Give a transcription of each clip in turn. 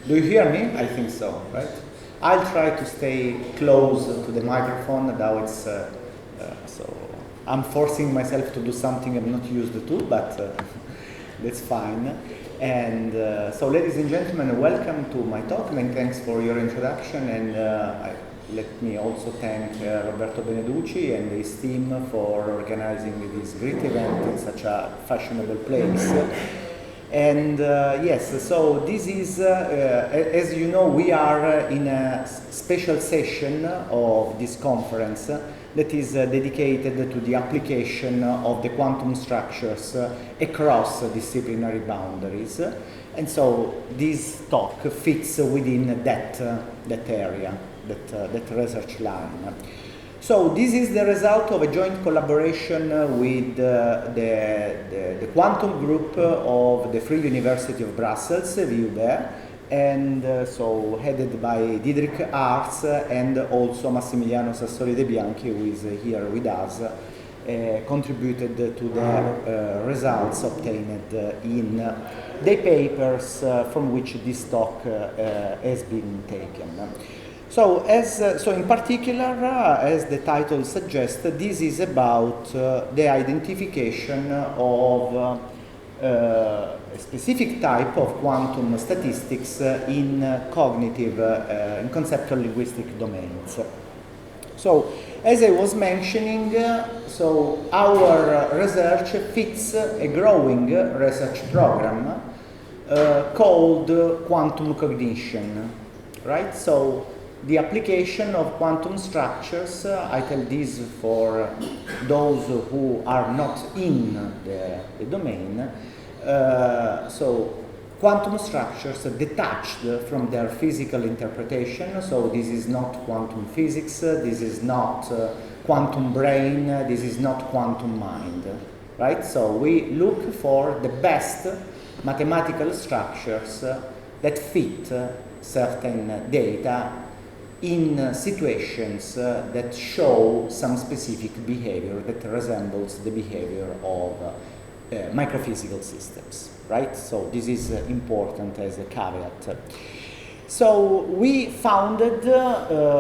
Do you hear me? I think so, right? I'll try to stay close to the microphone. Now it's so I'm forcing myself to do something I'm not used to, but that's fine. And so, ladies and gentlemen, welcome to my talk. Many thanks for your introduction, and let me also thank Roberto Beneducci and his team for organizing this great event in such a fashionable place. And yes, so this is, as you know, we are in a special session of this conference that is dedicated to the application of the quantum structures across disciplinary boundaries. And so this talk fits within that area, that research line. So this is the result of a joint collaboration with the quantum group of the Free University of Brussels, VUB, and so headed by Diederik Arts and also Massimiliano Sassoli De Bianchi, who is here with us, contributed to the results obtained in the papers from which this talk has been taken. So, so in particular, as the title suggests, this is about the identification of a specific type of quantum statistics in cognitive, in conceptual linguistic domains. So, as I was mentioning, so our research fits a growing research program called quantum cognition, right? So, the application of quantum structures, I tell this for those who are not in the domain, so quantum structures detached from their physical interpretation, so this is not quantum physics, this is not quantum brain, this is not quantum mind, right? So we look for the best mathematical structures that fit certain data in situations that show some specific behavior that resembles the behavior of microphysical systems, right? So this is important as a caveat. So we founded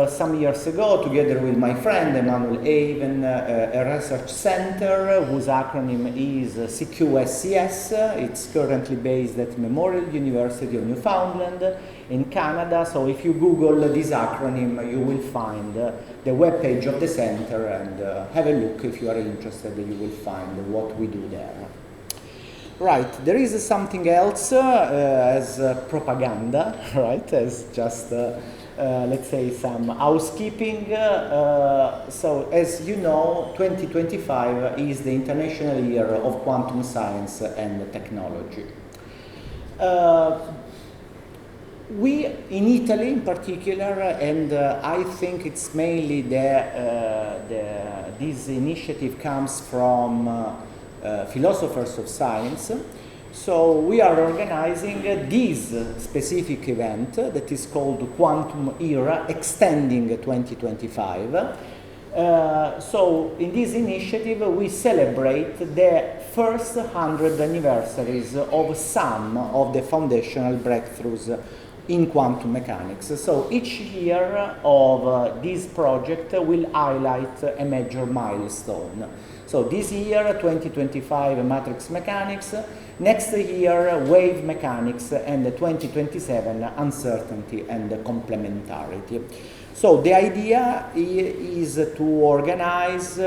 some years ago, together with my friend Emmanuel Haven, a research center whose acronym is IQSA. It's currently based at Memorial University of Newfoundland in Canada. So if you Google this acronym, you will find the webpage of the center, and have a look if you are interested. You will find what we do there. Right, there is something else as propaganda, right, as just, let's say, some housekeeping. So, as you know, 2025 is the International Year of Quantum Science and Technology. We, in Italy in particular, and I think it's mainly this initiative comes from philosophers of science. So we are organizing this specific event that is called Quantum Era Extending 2025. So in this initiative we celebrate the first 100 anniversaries of some of the foundational breakthroughs in quantum mechanics. So each year of this project will highlight a major milestone. So this year, 2025, matrix mechanics, next year, wave mechanics, and 2027, uncertainty and complementarity. So the idea is to organize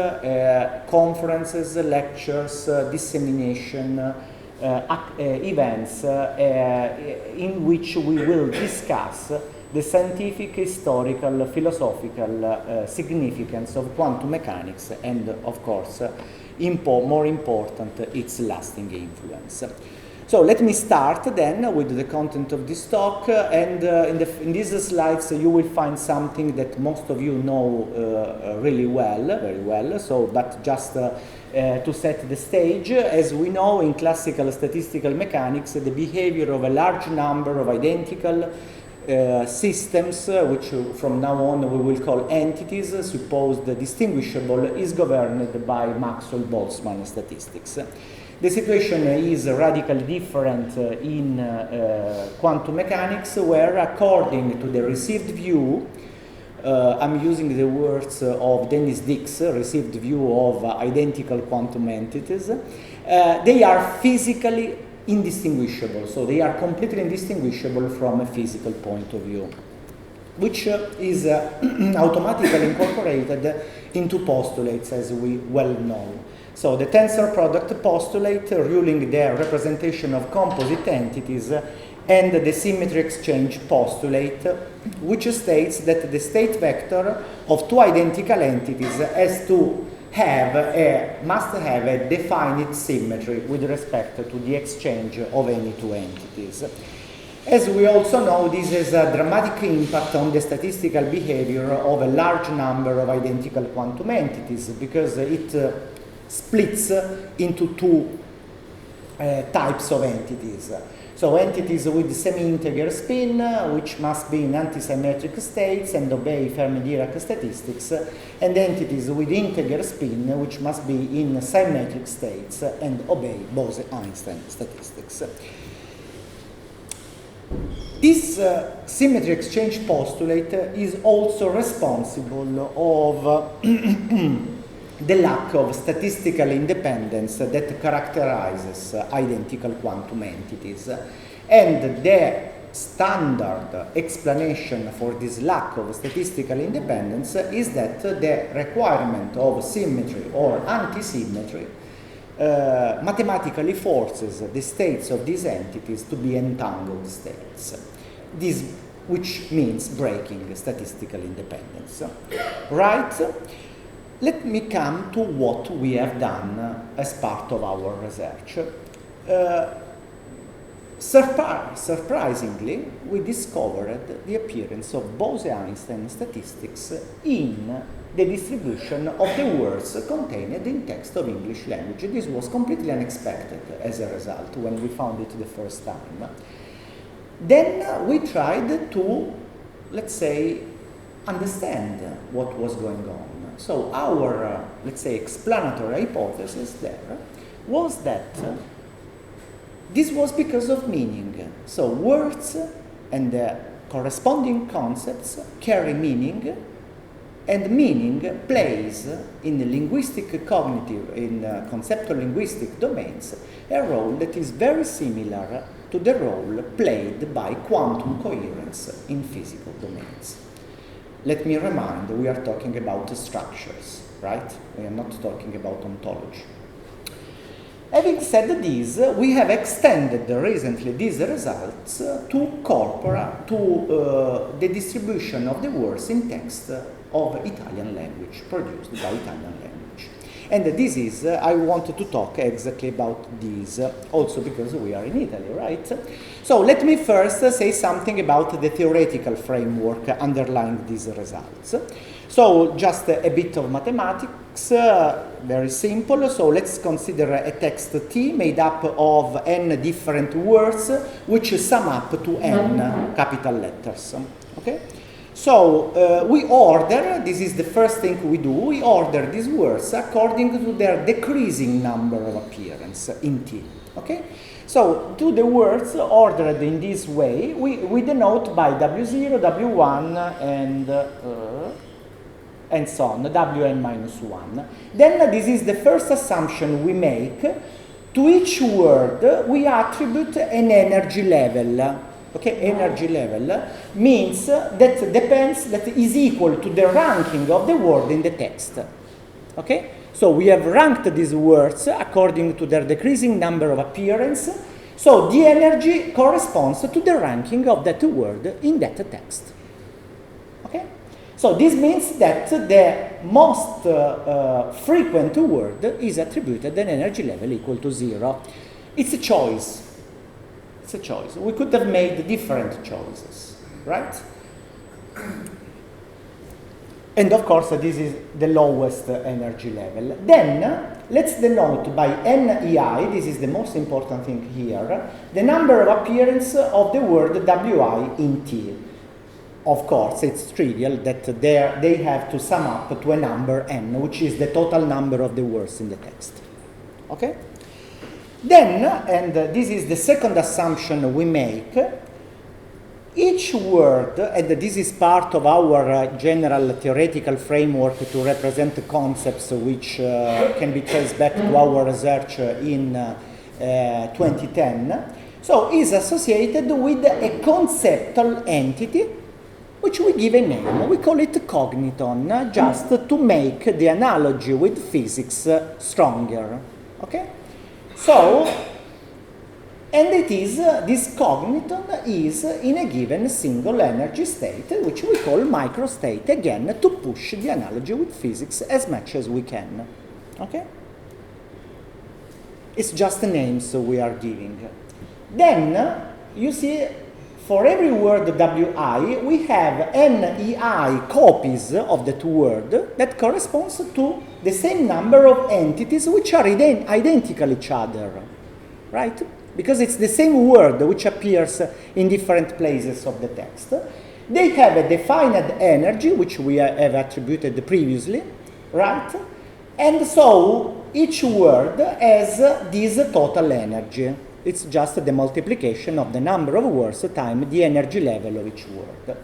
conferences, lectures, dissemination, events in which we will discuss the scientific, historical, philosophical significance of quantum mechanics and, of course, more important, its lasting influence. So let me start then with the content of this talk, and in these slides you will find something that most of you know really well, very well, so but just to set the stage. As we know, in classical statistical mechanics, the behavior of a large number of identical systems, which from now on we will call entities, supposed distinguishable, is governed by Maxwell-Boltzmann statistics. The situation is radically different in quantum mechanics, where according to the received view, I'm using the words of Dennis Dix, received view of identical quantum entities, they are physically indistinguishable, so they are completely indistinguishable from a physical point of view, which is automatically incorporated into postulates, as we well know. So the tensor product postulate ruling the representation of composite entities, and the symmetry exchange postulate, which states that the state vector of two identical entities must have a definite symmetry with respect to the exchange of any two entities. As we also know, this has a dramatic impact on the statistical behavior of a large number of identical quantum entities, because it splits into two types of entities. So entities with semi-integer spin, which must be in antisymmetric states and obey Fermi-Dirac statistics, and entities with integer spin, which must be in symmetric states and obey Bose-Einstein statistics. This symmetry exchange postulate is also responsible of the lack of statistical independence that characterizes identical quantum entities. And the standard explanation for this lack of statistical independence is that the requirement of symmetry or antisymmetry mathematically forces the states of these entities to be entangled states. This, which means breaking statistical independence. Right? Let me come to what we have done as part of our research. Surprisingly, we discovered the appearance of Bose-Einstein statistics in the distribution of the words contained in text of English language. This was completely unexpected as a result when we found it the first time. Then we tried to, let's say, understand what was going on. So our, let's say, explanatory hypothesis there was that this was because of meaning. So words and the corresponding concepts carry meaning, and meaning plays in the linguistic, cognitive, in conceptual linguistic domains a role that is very similar to the role played by quantum coherence in physical domains. Let me remind, we are talking about structures, right? We are not talking about ontology. Having said this, we have extended recently these results to corpora, to the distribution of the words in text of Italian language, produced by Italian language. And this is, I wanted to talk exactly about this, also because we are in Italy, right? So let me first say something about the theoretical framework underlying these results. So just a bit of mathematics, very simple. So let's consider a text T made up of n different words, which sum up to n capital letters, okay? So we order, this is the first thing we do, we order these words according to their decreasing number of appearance in T, okay? So to the words ordered in this way, we denote by W0, W1, and so on, Wn minus 1. Then this is the first assumption we make. To each word, we attribute an energy level. Okay, energy level means that is equal to the ranking of the word in the text. Okay, so we have ranked these words according to their decreasing number of appearance. So the energy corresponds to the ranking of that word in that text. Okay, so this means that the most frequent word is attributed an energy level equal to 0. It's a choice. It's a choice. We could have made different choices, right? And of course, this is the lowest energy level. Then, let's denote by NEI, this is the most important thing here, the number of appearance of the word WI in T. Of course, it's trivial that they have to sum up to a number n, which is the total number of the words in the text. Okay? Then, and this is the second assumption we make, each word, and this is part of our general theoretical framework to represent the concepts which can be traced back to our research in 2010, so is associated with a conceptual entity which we give a name. We call it cogniton, just to make the analogy with physics stronger. Okay? So, and it is, this cogniton is in a given single energy state, which we call microstate, again, to push the analogy with physics as much as we can. Okay? It's just names we are giving. Then, you see, for every word wi, we have nei copies of that word that corresponds to the same number of entities which are identical each other, right? Because it's the same word which appears in different places of the text. They have a defined energy, which we have attributed previously, right? And so each word has this total energy. It's just the multiplication of the number of words times the energy level of each word.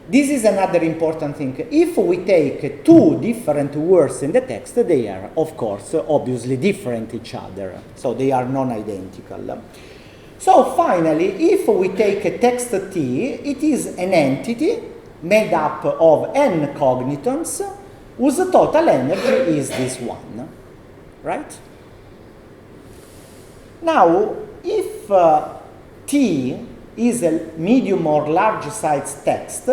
This is another important thing. If we take two different words in the text, they are, of course, obviously different each other. So they are non-identical. So finally, if we take a text T, it is an entity made up of n cognitons whose total energy is this one, right? Now, if T is a medium or large size text,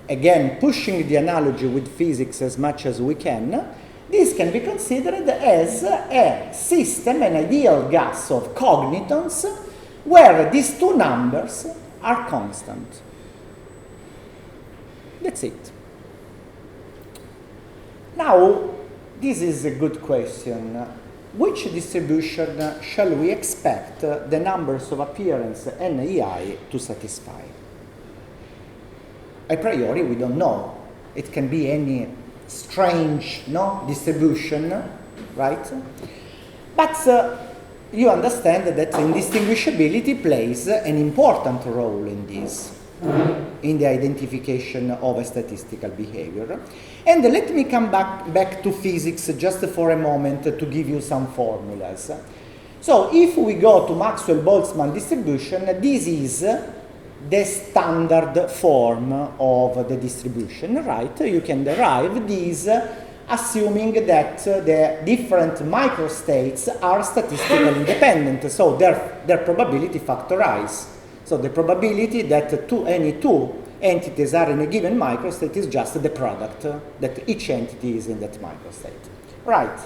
again pushing the analogy with physics as much as we can, this can be considered as a system, an ideal gas of cognitons, where these two numbers are constant. That's it. Now, this is a good question. Which distribution shall we expect the numbers of appearance nei to satisfy? A priori, we don't know. It can be any strange distribution, right? But you understand that indistinguishability plays an important role in this, in the identification of a statistical behavior. And let me come back to physics just for a moment to give you some formulas. So if we go to Maxwell-Boltzmann distribution, this is the standard form of the distribution, right? You can derive this assuming that the different microstates are statistically independent, so their probability factorized. So the probability that any two entities are in a given microstate is just the product that each entity is in that microstate. Right.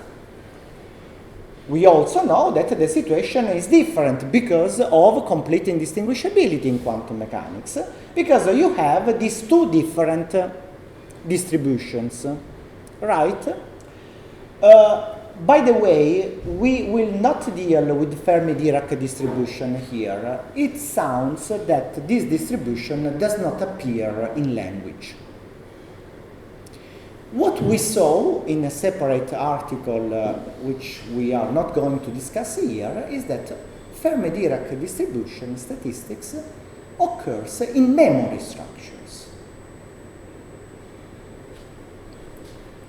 We also know that the situation is different because of complete indistinguishability in quantum mechanics, because you have these two different distributions, right? By the way, we will not deal with Fermi-Dirac distribution here. It sounds that this distribution does not appear in language. What we saw in a separate article, which we are not going to discuss here, is that Fermi-Dirac distribution statistics occurs in memory structures.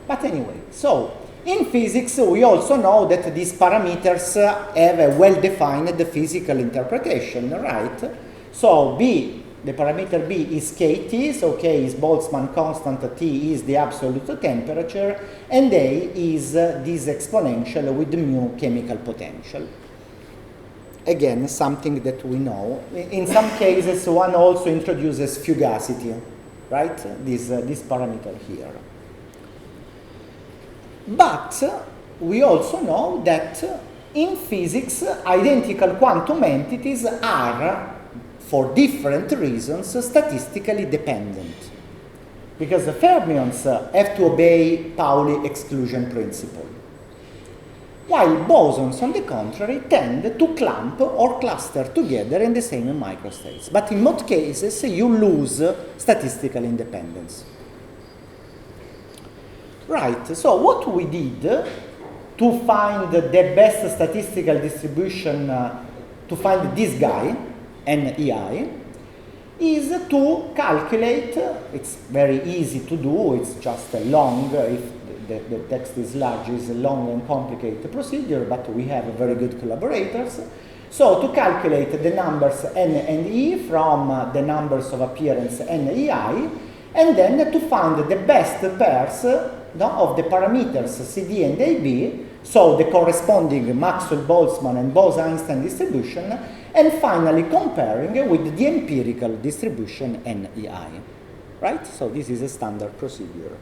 But anyway, so in physics, we also know that these parameters have a well-defined physical interpretation, right? So B, the parameter B is kT, so K is Boltzmann constant, T is the absolute temperature, and A is this exponential with mu chemical potential. Again, something that we know. In some cases, one also introduces fugacity, right? This parameter here. But we also know that in physics, identical quantum entities are, for different reasons, statistically dependent. Because the fermions have to obey Pauli exclusion principle. While bosons, on the contrary, tend to clump or cluster together in the same microstates. But in most cases, you lose statistical independence. Right, so what we did to find the best statistical distribution, to find this guy, NEI, is to calculate. It's very easy to do, it's just a long, if the text is large, it's a long and complicated procedure, but we have very good collaborators. So to calculate the numbers N and E from the numbers of appearance NEI, and then to find the best pairs of the parameters CD and AB, so the corresponding Maxwell-Boltzmann and Bose-Einstein distribution, and finally comparing with the empirical distribution NEI. Right? So this is a standard procedure.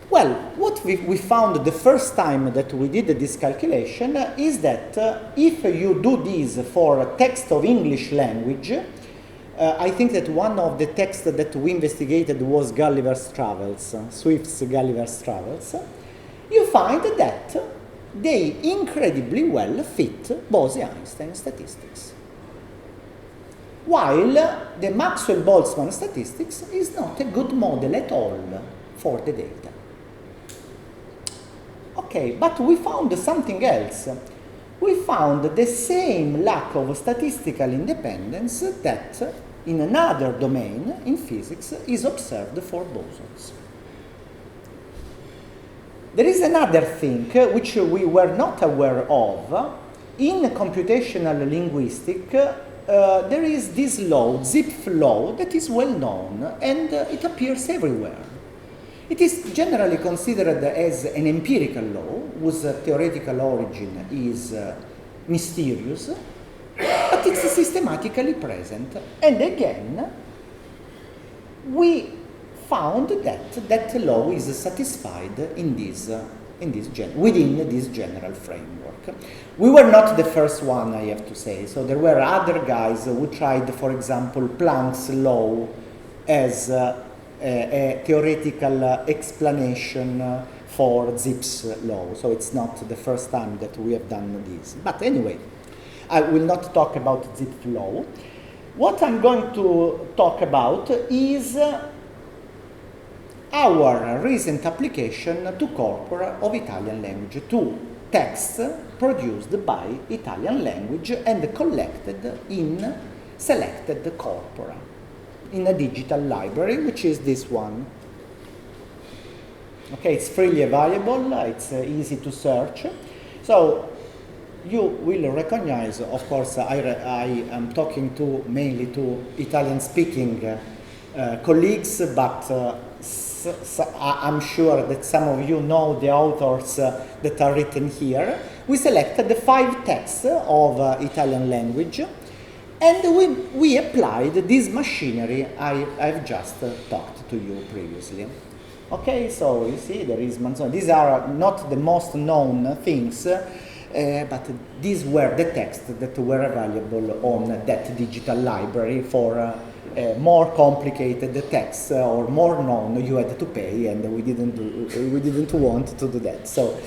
Well, what we found the first time that we did this calculation is that if you do this for a text of English language, I think that one of the texts that we investigated was Gulliver's Travels, Swift's Gulliver's Travels. You find that they incredibly well fit Bose-Einstein statistics, while the Maxwell-Boltzmann statistics is not a good model at all for the data. Okay, but we found something else. We found the same lack of statistical independence that in another domain in physics is observed for bosons. There is another thing which we were not aware of. In computational linguistics, there is this law, Zipf law, that is well known and it appears everywhere. It is generally considered as an empirical law whose theoretical origin is mysterious, but it's systematically present. And again, we found that that law is satisfied within this general framework. We were not the first one, I have to say. So there were other guys who tried, for example, Planck's law as a theoretical explanation for Zipf's law. So it's not the first time that we have done this. But anyway, I will not talk about Zipf's law. What I'm going to talk about is our recent application to corpora of Italian language, to texts produced by Italian language and collected in selected corpora in a digital library, which is this one. Okay, it's freely available, it's easy to search. So you will recognize, of course, I am talking mainly to Italian-speaking colleagues, but I'm sure that some of you know the authors that are written here. We selected the 5 texts of Italian language, and we applied this machinery I've just talked to you previously. Okay, so you see there is Manzoni. These are not the most known things, but these were the texts that were available on that digital library. For more complicated texts or more known, you had to pay, and we didn't want to do that. So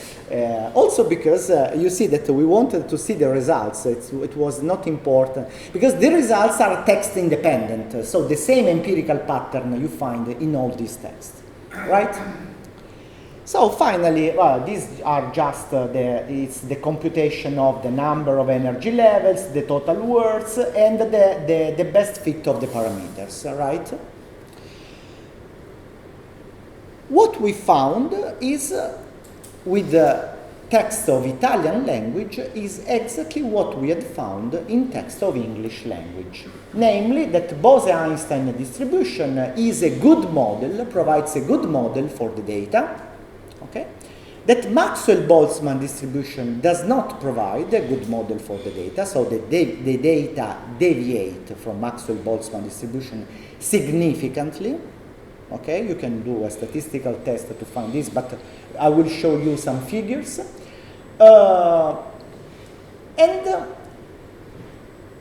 also because you see that we wanted to see the results, it was not important, because the results are text independent, so the same empirical pattern you find in all these texts, right? So finally, these are just it's the computation of the number of energy levels, the total words, and the best fit of the parameters, right? What we found is, with the text of Italian language, is exactly what we had found in text of English language. Namely, that Bose-Einstein distribution is a good model, provides a good model for the data. Okay? That Maxwell-Boltzmann distribution does not provide a good model for the data, so the data deviate from Maxwell-Boltzmann distribution significantly. Okay, you can do a statistical test to find this, but I will show you some figures. And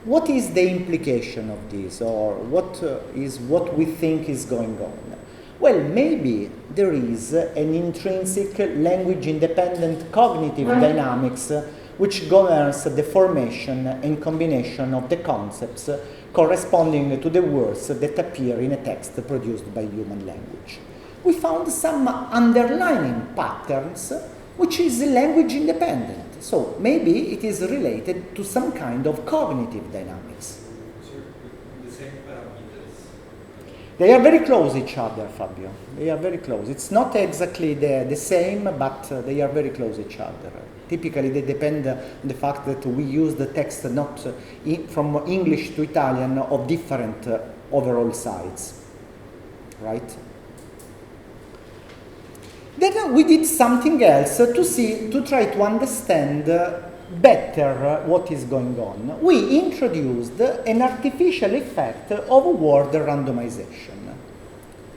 what is the implication of this, or what we think is going on? Well, maybe there is an intrinsic language-independent cognitive dynamics which governs the formation and combination of the concepts corresponding to the words that appear in a text produced by human language. We found some underlying patterns which is language independent. So maybe it is related to some kind of cognitive dynamics. So the same parameters? They are very close each other, Fabio. They are very close. It's not exactly the same, but they are very close each other. Typically, they depend on the fact that we use the text not from English to Italian of different overall sides, right? Then we did something else to try to understand better what is going on. We introduced an artificial effect of word randomization.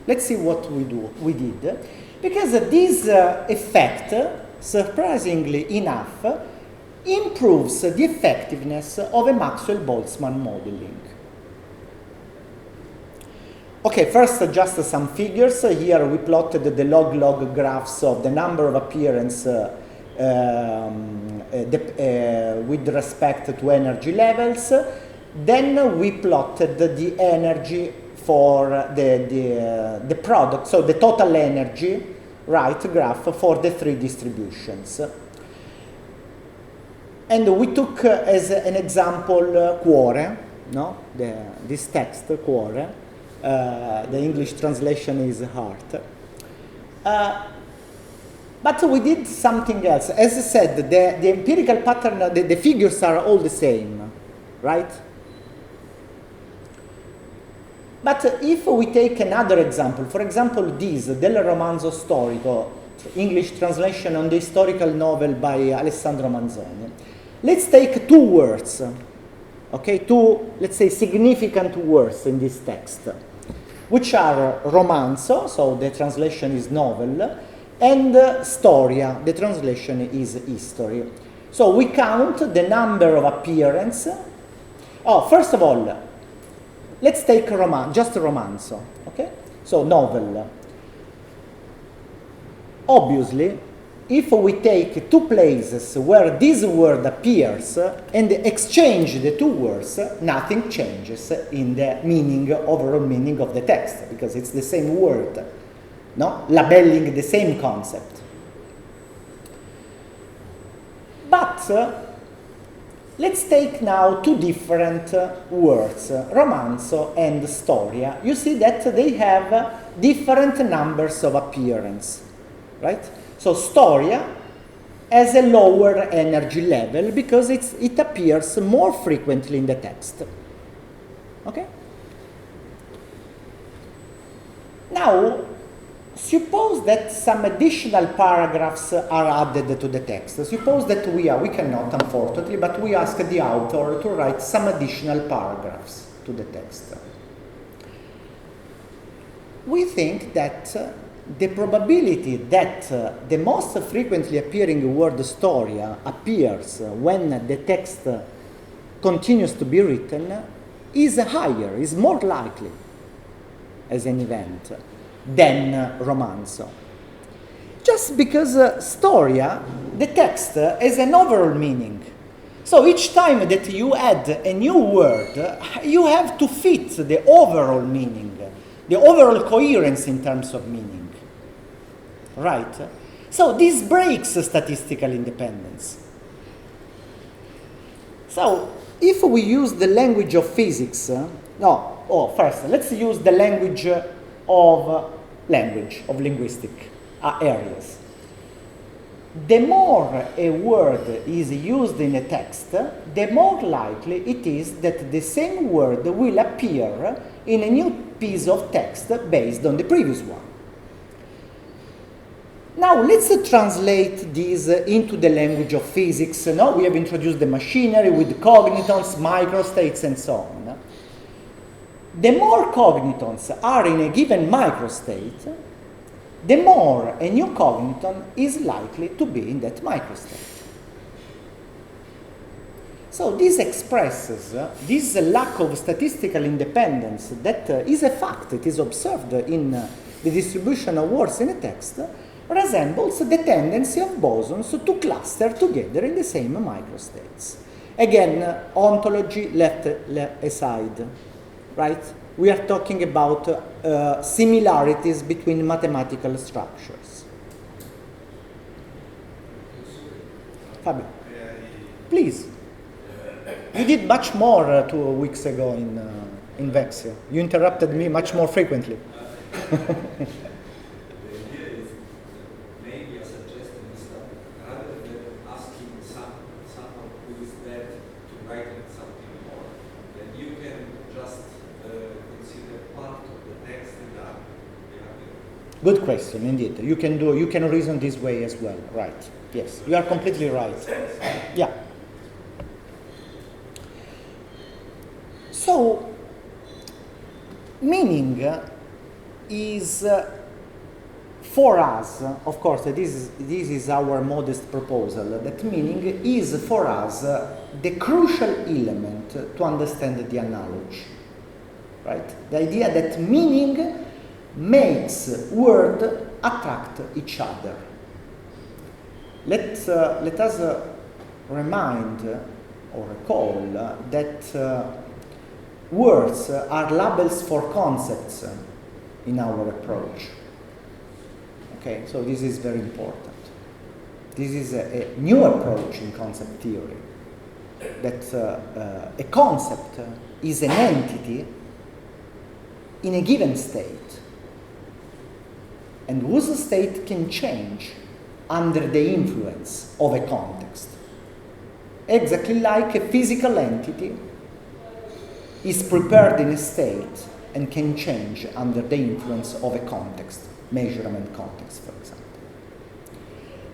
Let's see what we did. Because this effect, surprisingly enough, improves the effectiveness of a Maxwell-Boltzmann modeling. Okay, first just some figures. Here we plotted the log-log graphs of the number of appearance with respect to energy levels. Then we plotted the energy for the product, so the total energy, right, graph for the three distributions. And we took as an example cuore, no? This text, cuore. The English translation is heart. But we did something else. As I said, the empirical pattern, the figures are all the same, right? But if we take another example, for example, this, del romanzo storico, English translation on the historical novel by Alessandro Manzoni. Let's take two words, okay, two, let's say, significant words in this text, which are romanzo, so the translation is novel, and storia, the translation is history. So we count the number of appearance. Oh, first of all, let's take just romanzo, okay? So novel. Obviously, if we take two places where this word appears and exchange the two words, nothing changes in the meaning, overall meaning of the text, because it's the same word, no? Labeling the same concept. But let's take now two different words, romanzo and storia. You see that they have different numbers of appearance, right? So storia has a lower energy level because it appears more frequently in the text. Okay? Now, suppose that some additional paragraphs are added to the text. Suppose that we cannot, unfortunately, but we ask the author to write some additional paragraphs to the text. We think that the probability that the most frequently appearing word storia appears when the text continues to be written is higher, is more likely as an event than romanzo. Just because storia, the text, has an overall meaning. So each time that you add a new word, you have to fit the overall meaning, the overall coherence in terms of meaning. Right? So this breaks statistical independence. So if we use the language of physics, first let's use the language of linguistic areas. The more a word is used in a text, the more likely it is that the same word will appear in a new piece of text based on the previous one. Now let's translate this into the language of physics. Now we have introduced the machinery with cognitons, microstates, and so on. The more cognitons are in a given microstate, the more a new cogniton is likely to be in that microstate. So this expresses this lack of statistical independence that is a fact, it is observed in the distribution of words in a text, resembles the tendency of bosons to cluster together in the same microstates. Again, ontology left aside, right? We are talking about similarities between mathematical structures. Fabio, please. You did much more 2 weeks ago in Vexia. You interrupted me much more frequently. The idea is maybe a suggestion is that rather than asking someone who is dead to write something more, then you can just consider part of the text and that. Good question, indeed. You can reason this way as well, right? Yes, you are completely right. Yeah. So, meaning is for us, of course, this is our modest proposal, that meaning is for us the crucial element to understand the analogy, right? The idea that meaning makes words attract each other. Let us remind or recall that words are labels for concepts in our approach. Okay, so this is very important. This is a new approach in concept theory, that a concept is an entity in a given state, and whose state can change under the influence of a context. Exactly like a physical entity is prepared in a state and can change under the influence of a context, measurement context, for example.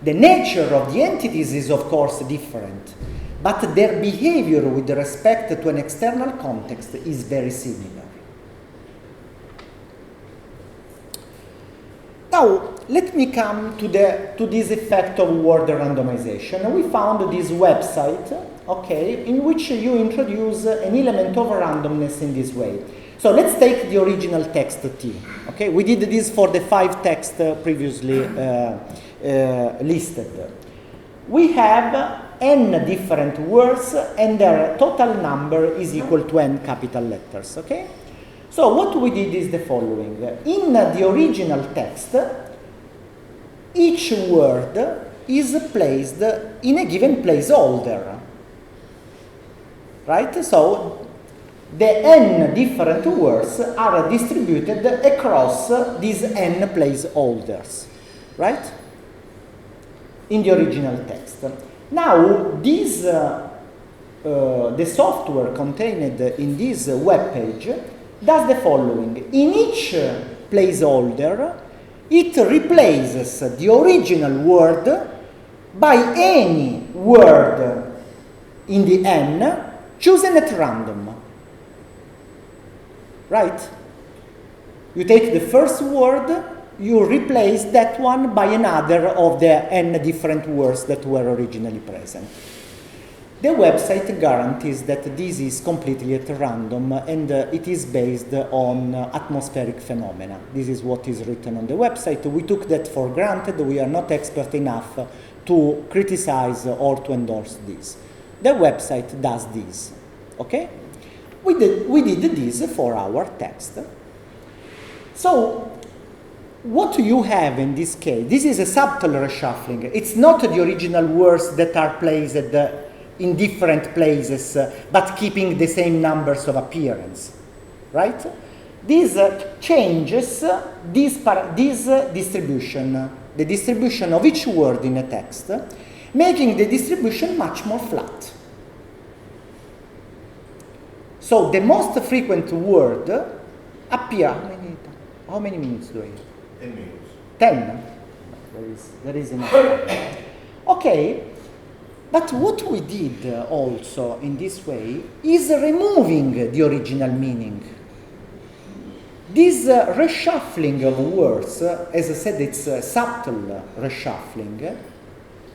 The nature of the entities is, of course, different, but their behavior with respect to an external context is very similar. Now, let me come to this effect of word randomization. We found this website, okay, in which you introduce an element of randomness in this way. So let's take the original text T. Okay, we did this for the 5 texts previously listed. We have n different words, and their total number is equal to n capital letters. Okay. So what we did is the following. In the original text, each word is placed in a given placeholder. Right? So the n different words are distributed across these n placeholders. Right? In the original text. Now, this, the software contained in this web page does the following. In each placeholder, it replaces the original word by any word in the n chosen at random. Right? You take the first word, you replace that one by another of the n different words that were originally present. The website guarantees that this is completely at random, and it is based on atmospheric phenomena. This is what is written on the website. We took that for granted. We are not expert enough to criticize or to endorse this. The website does this. Okay? We did this for our text. So, what you have in this case, this is a subtle reshuffling. It's not the original words that are placed in different places, but keeping the same numbers of appearance, right? This changes this distribution, the distribution of each word in a text, making the distribution much more flat. So the most frequent word appear. How many minutes do I have? 10 minutes. 10. There is enough. Okay. But what we did also in this way is removing the original meaning. This reshuffling of words, as I said, it's a subtle reshuffling,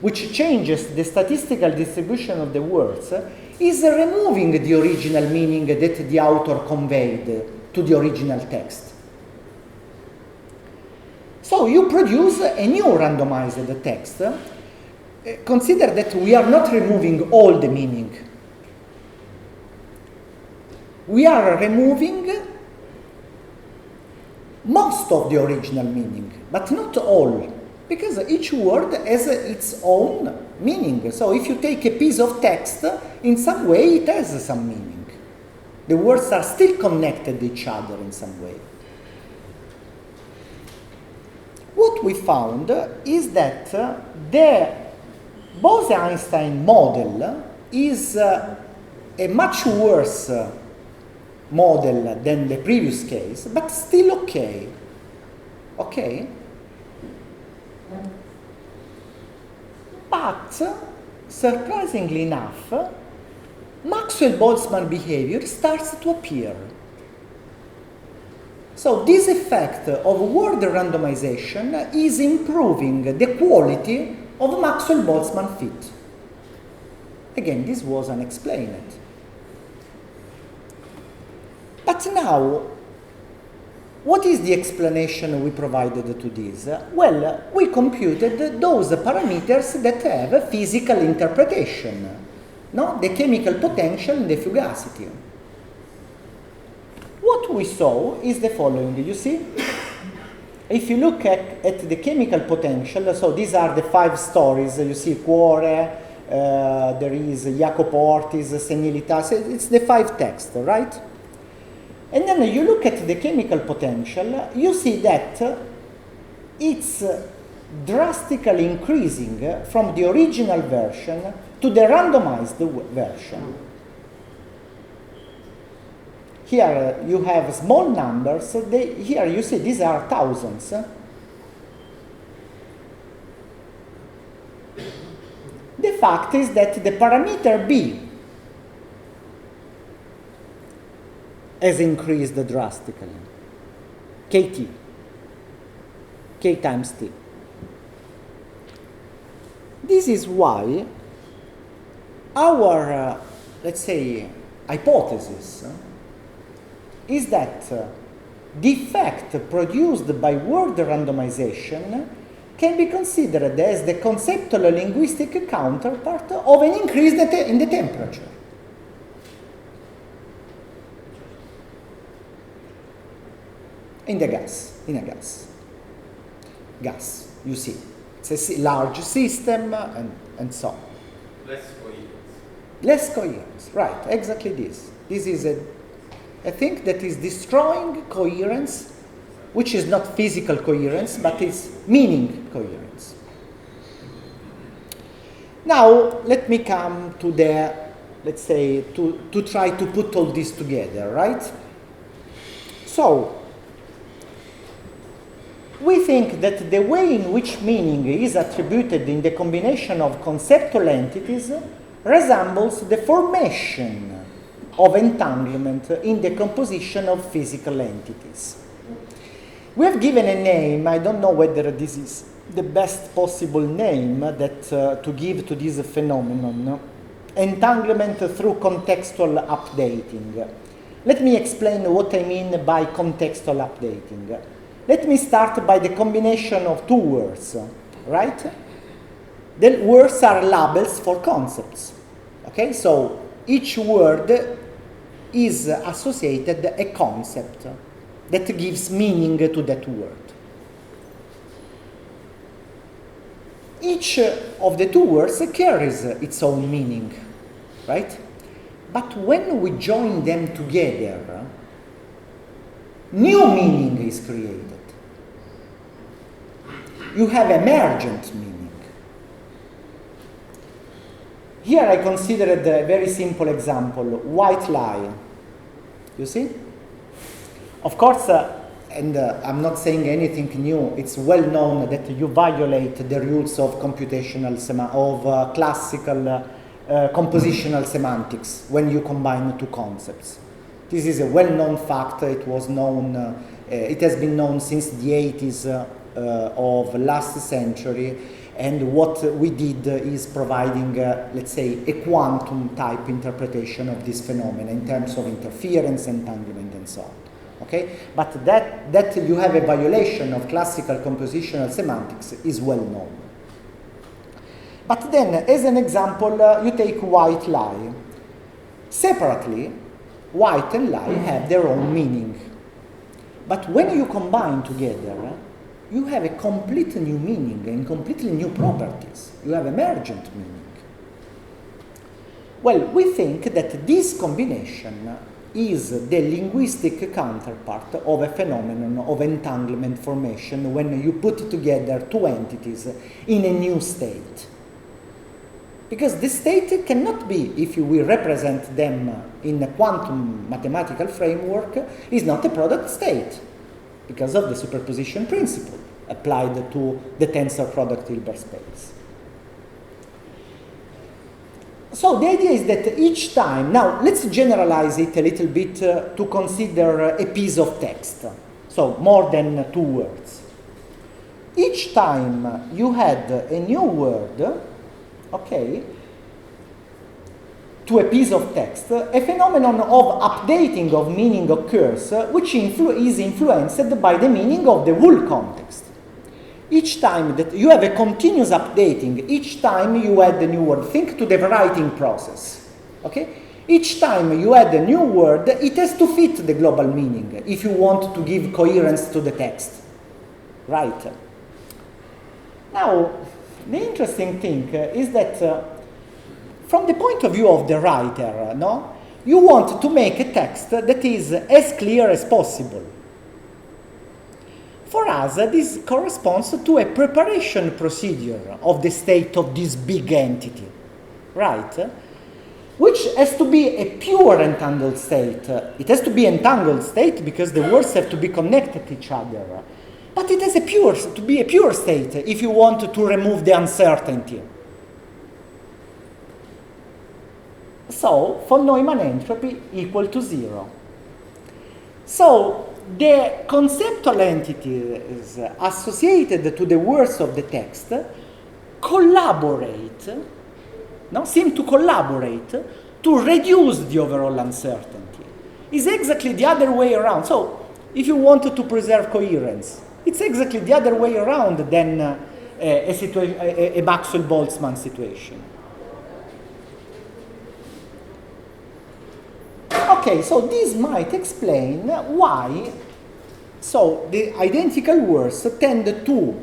which changes the statistical distribution of the words, is removing the original meaning that the author conveyed to the original text. So you produce a new randomized text. Consider that we are not removing all the meaning. We are removing most of the original meaning, but not all, because each word has its own meaning. So if you take a piece of text, in some way it has some meaning. The words are still connected to each other in some way. What we found is that the Bose-Einstein model is a much worse model than the previous case, but still okay. Okay? But, surprisingly enough, Maxwell-Boltzmann behavior starts to appear. So this effect of word randomization is improving the quality of Maxwell-Boltzmann fit. Again, this was unexplained. But now, what is the explanation we provided to this? Well, we computed those parameters that have a physical interpretation, no? The chemical potential and the fugacity. What we saw is the following, you see? If you look at the chemical potential, so these are the 5 stories, you see cuore, there is Jacopo Ortiz, senilità, so it's the 5 texts, right? And then you look at the chemical potential, you see that it's drastically increasing from the original version to the randomized version. Here you have small numbers, here you see these are thousands. The fact is that the parameter B has increased drastically. Kt. K times T. This is why our, let's say, hypothesis is that the effect produced by word randomization can be considered as the conceptual linguistic counterpart of an increase in the temperature. In a gas. Gas, you see. It's a large system and so on. Less coherence. Less coherence, right, exactly this. This is a thing that is destroying coherence, which is not physical coherence, but is meaning coherence. Now, let me come to the, let's say, to try to put all this together, right? So, we think that the way in which meaning is attributed in the combination of conceptual entities resembles the formation of entanglement in the composition of physical entities. We have given a name, I don't know whether this is the best possible name that to give to this phenomenon, entanglement through contextual updating. Let me explain what I mean by contextual updating. Let me start by the combination of 2 words, right? The words are labels for concepts. Okay, so each word is associated a concept that gives meaning to that word. Each of the 2 words carries its own meaning, right? But when we join them together, new meaning is created. You have emergent meaning. Here I considered a very simple example, white lie. You see? Of course, and I'm not saying anything new, it's well known that you violate the rules of computational, classical compositional semantics when you combine 2 concepts. This is a well-known fact. It was known, it has been known since the 80s of last century, and what we did is providing, let's say, a quantum type interpretation of this phenomenon in terms of interference, entanglement, and so on. Okay, but that you have a violation of classical compositional semantics is well known. But then, as an example, you take white lie. Separately, white and lie have their own meaning. But when you combine together, you have a complete new meaning and completely new properties. You have emergent meaning. Well, we think that this combination is the linguistic counterpart of a phenomenon of entanglement formation when you put together two entities in a new state. Because the state cannot be, if you will represent them in a quantum mathematical framework, is not a product state because of the superposition principle applied to the tensor product Hilbert space. So the idea is that each time, now let's generalize it a little bit to consider a piece of text, so more than 2 words. Each time you had a new word, okay, to a piece of text, a phenomenon of updating of meaning occurs, which is influenced by the meaning of the whole context. Each time that you have a continuous updating, each time you add a new word, think to the writing process, okay? Each time you add a new word, it has to fit the global meaning if you want to give coherence to the text, right? Now, the interesting thing is that from the point of view of the writer, no, you want to make a text that is as clear as possible. For us, this corresponds to a preparation procedure of the state of this big entity, right? Which has to be a pure entangled state. It has to be entangled state because the words have to be connected to each other. But it has to be a pure state if you want to remove the uncertainty. So, von Neumann entropy equal to 0. So, the conceptual entities associated to the words of the text seem to collaborate to reduce the overall uncertainty. It's exactly the other way around. So, if you wanted to preserve coherence, it's exactly the other way around than a Maxwell-Boltzmann situation. Okay, so this might explain why the identical words tend to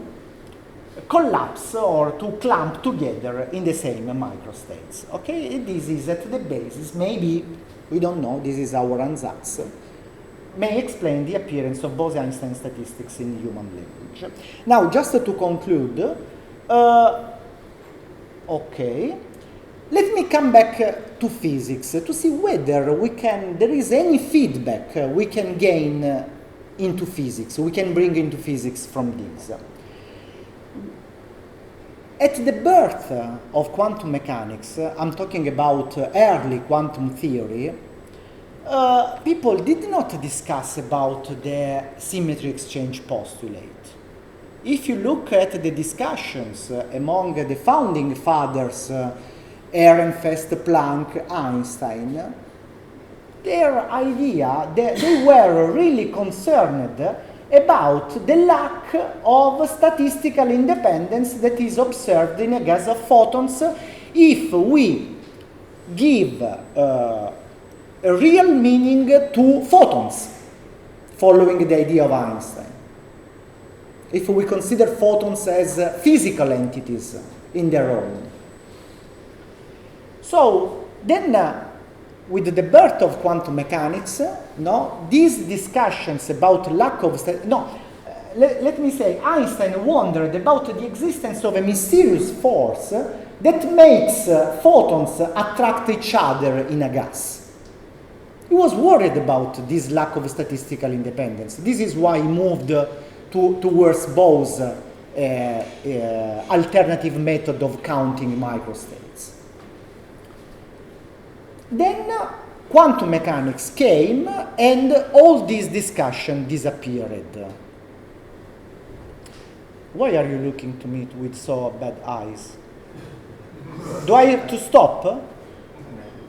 collapse or to clump together in the same microstates. Okay, this is at the basis, maybe, we don't know, this is our ansatz, may explain the appearance of Bose-Einstein statistics in human language. Now, just to conclude, okay, let me come back to physics to see whether there is any feedback we can gain into physics, we can bring into physics from this. At the birth of quantum mechanics, I'm talking about early quantum theory, people did not discuss about the symmetry exchange postulate. If you look at the discussions among the founding fathers, Ehrenfest, Planck, Einstein, their idea, they were really concerned about the lack of statistical independence that is observed in a gas of photons if we give a real meaning to photons, following the idea of Einstein. If we consider photons as physical entities in their own. So then, with the birth of quantum mechanics, these discussions about lack of let me say, Einstein wondered about the existence of a mysterious force that makes photons attract each other in a gas. He was worried about this lack of statistical independence. This is why he moved towards Bose's alternative method of counting microstates. Then quantum mechanics came and all this discussion disappeared. Why are you looking to me with so bad eyes? Do I have to stop?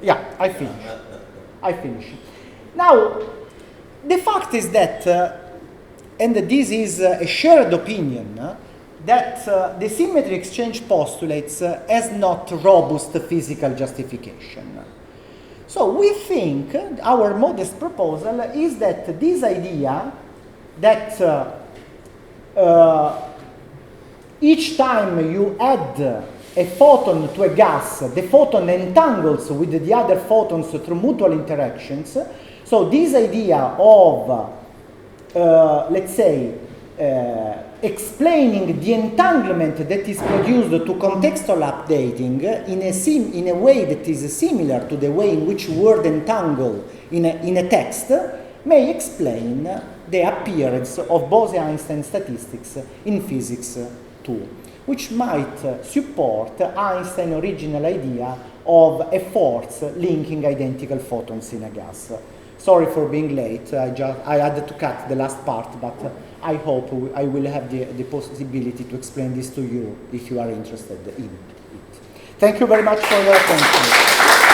Yeah, I finish. Now, the fact is that, and this is a shared opinion, that the symmetry exchange postulates has not robust physical justification. So we think our modest proposal is that this idea that each time you add a photon to a gas, the photon entangles with the other photons through mutual interactions. So this idea of, let's say, explaining the entanglement that is produced to contextual updating in a way that is similar to the way in which word entangle in a text may explain the appearance of Bose-Einstein statistics in physics too, which might support Einstein's original idea of a force linking identical photons in a gas. Sorry for being late. I had to cut the last part, but I hope I will have the possibility to explain this to you if you are interested in it. Thank you very much for your attention.